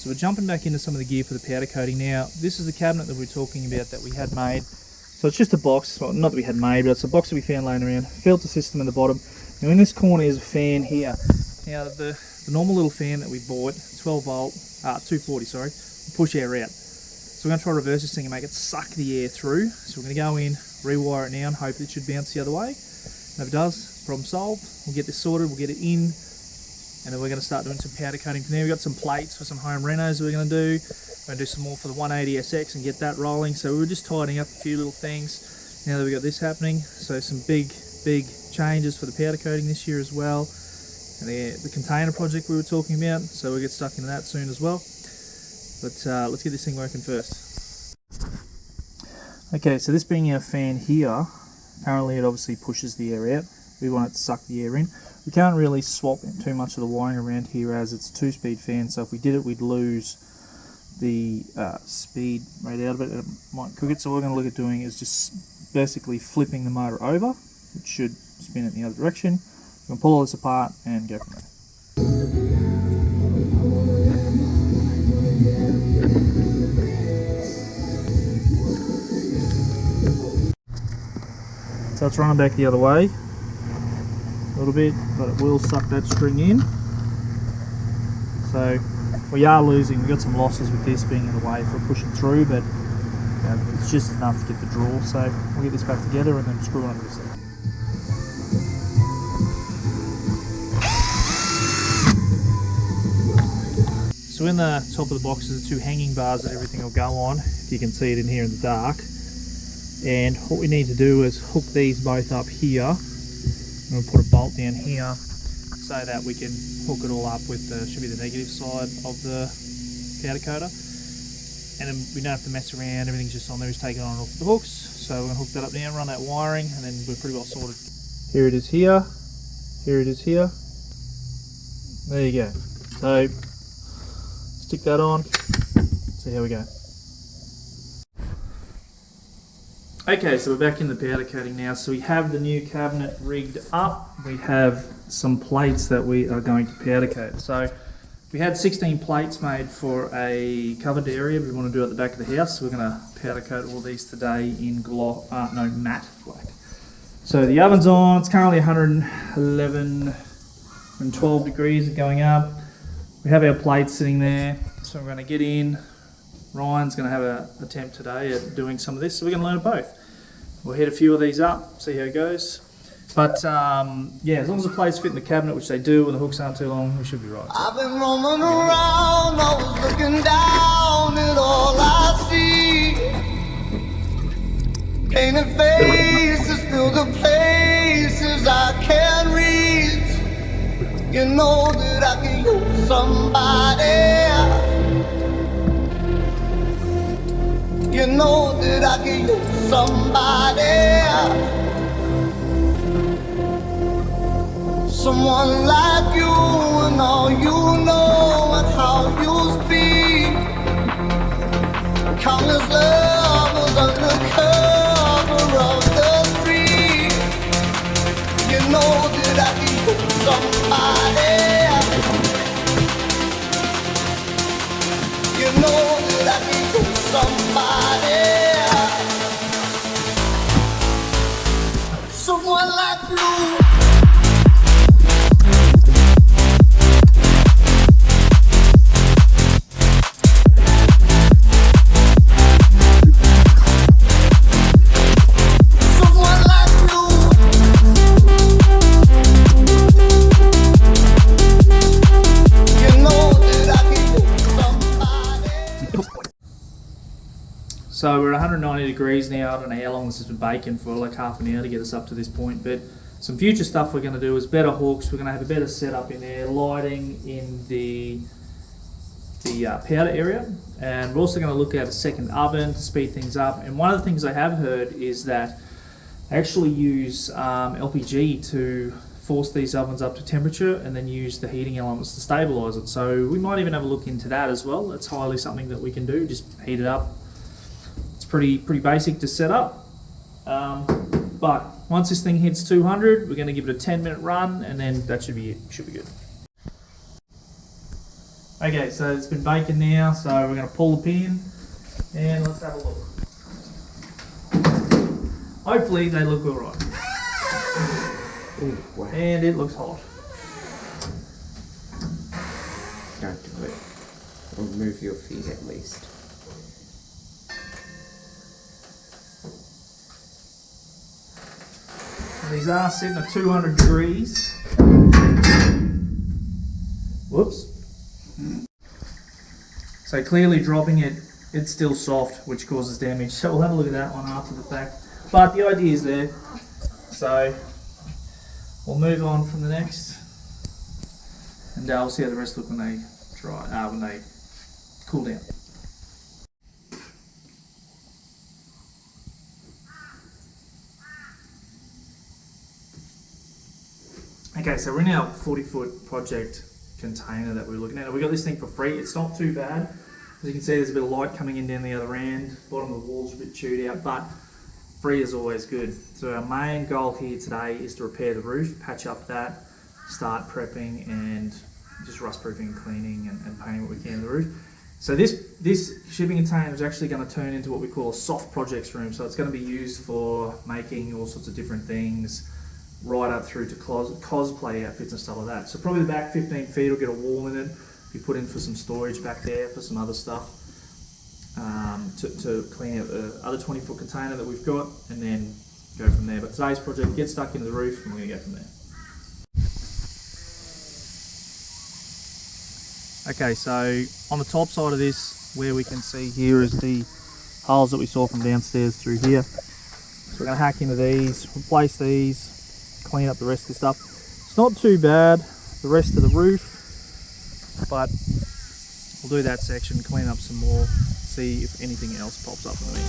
So we're jumping back into some of the gear for the powder coating now. This is the cabinet that we were talking about that we had made. So it's just a box, well, not that we had made, but it's a box that we found laying around. Filter system in the bottom. Now in this corner is a fan here. Now the normal little fan that we bought, 12 volt, 240 sorry, will push air out. So we're going to try to reverse this thing and make it suck the air through. So we're going to go in, rewire it now and hope it should bounce the other way. And if it does, problem solved. We'll get this sorted, we'll get it in, and then we're going to start doing some powder coating from there. We've got some plates for some home renos that we're going to do. We're going to do some more for the 180SX and get that rolling. So we're just tidying up a few little things now that we've got this happening. So some big changes for the powder coating this year as well. And the container project we were talking about, so we'll get stuck into that soon as well. But let's get this thing working first. Okay, so this being our fan here, apparently it obviously pushes the air out. We want it to suck the air in. We can't really swap too much of the wiring around here as it's a 2-speed fan, so if we did it we'd lose the speed right out of it and it might cook it. So what we're going to look at doing is just basically flipping the motor over, which should spin it in the other direction. We're going to pull all this apart and go from there. So it's running back the other way a little bit, but it will suck that string in. So we are losing, we've got some losses with this being in the way if we're pushing through, but it's just enough to get the draw. So we'll get this back together and then screw it onto this thing. So in the top of the box is the 2 hanging bars that everything will go on, if you can see it in here in the dark. And what we need to do is hook these both up here. And we'll put a bolt down here so that we can hook it all up with the, should be the negative side of the powder coater. And then we don't have to mess around, everything's just on there, just take it on and off the hooks. So we're going to hook that up now, run that wiring, and then we're pretty well sorted. Here it is here, here it is here. There you go. So stick that on, see how we go. Okay, so we're back in the powder coating now. So we have the new cabinet rigged up. We have some plates that we are going to powder coat. So we had 16 plates made for a covered area we want to do at the back of the house. So we're going to powder coat all these today in matte black. So the oven's on, it's currently 111 and 12 degrees going up. We have our plates sitting there, so we're going to get in. Ryan's going to have an attempt today at doing some of this, so we're going to learn it both. We'll hit a few of these up, see how it goes. But yeah, as long as the plates fit in the cabinet, which they do, and the hooks aren't too long, we should be right. I've been roaming around, always looking down at all I see. Painted faces fill the places I can't reach. You know that I can use somebody. You know that I can use somebody. Someone like you and all you know and how you speak. Countless lovers under cover of the street. You know that I can use somebody. You know that I can use somebody. Someone like you. So we're at 190 degrees now. I don't know how long this has been baking for, like half an hour to get us up to this point. But some future stuff we're going to do is better hooks. We're going to have a better setup in there, lighting in the powder area. And we're also going to look at a second oven to speed things up. And one of the things I have heard is that I actually use LPG to force these ovens up to temperature and then use the heating elements to stabilize it. So we might even have a look into that as well. That's highly something that we can do, just heat it up. Pretty basic to set up, but once this thing hits 200, we're going to give it a 10-minute run, and then that should be it. Should be good. Okay, so it's been baking now, so we're going to pull the pin and let's have a look. Hopefully they look alright. Ooh, wow. And it looks hot. Don't do it. Or move your feet at least. These are sitting at 200 degrees. Whoops. So clearly dropping it, it's still soft, which causes damage. So we'll have a look at that one after the fact. But the idea is there. So we'll move on from the next. And we'll see how the rest look when they dry, when they cool down. Okay, so we're in our 40-foot project container that we're looking at. We got this thing for free. It's not too bad. As you can see, there's a bit of light coming in down the other end. Bottom of the wall's a bit chewed out, but free is always good. So our main goal here today is to repair the roof, patch up that, start prepping and just rust proofing and cleaning and painting what we can to the roof. So this shipping container is actually going to turn into what we call a soft projects room. So it's going to be used for making all sorts of different things, right up through to cosplay outfits and stuff like that. So probably the back 15 feet will get a wall in it. Be put in for some storage back there for some other stuff, to clean out the other 20-foot container that we've got, and then go from there. But today's project, get stuck into the roof, and we're going to go from there. Okay, so on the top side of this, where we can see here is the holes that we saw from downstairs through here. So we're going to hack into these, replace these, clean up the rest of the stuff. It's not too bad, the rest of the roof, but we'll do that section, clean up some more, see if anything else pops up in the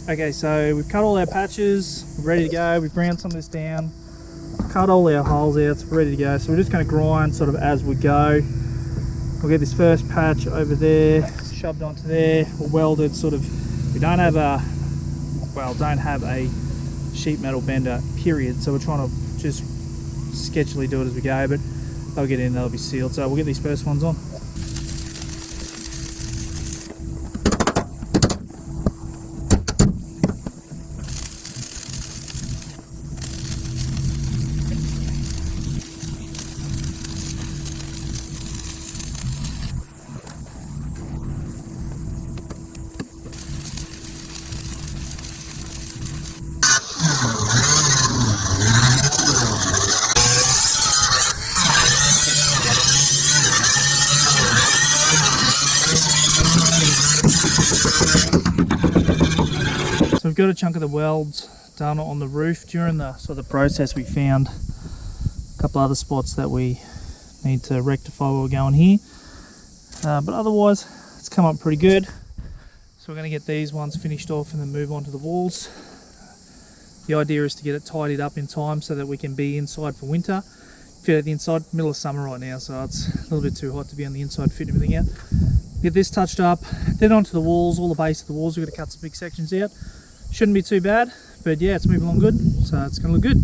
Okay, so we've cut all our patches, we're ready to go. We've ground some of this down, cut all our holes out, so we're ready to go. So we're just going to grind sort of as we go. We'll get this first patch over there, shoved onto there, or welded sort of. We don't have a sheet metal bender, period. So we're trying to just sketchily do it as we go, but they'll get in, they'll be sealed. So we'll get these first ones on. we've got a chunk of the welds done on the roof. During the sort of process, we found a couple other spots that we need to rectify while we're going here. But otherwise, it's come up pretty good. So we're going to get these ones finished off and then move on to the walls. The idea is to get it tidied up in time so that we can be inside for winter. Fit out the inside, middle of summer right now, so it's a little bit too hot to be on the inside fitting everything out. Get this touched up, then onto the walls, all the base of the walls. We've got to cut some big sections out. Shouldn't be too bad, but yeah, it's moving along good, so it's going to look good.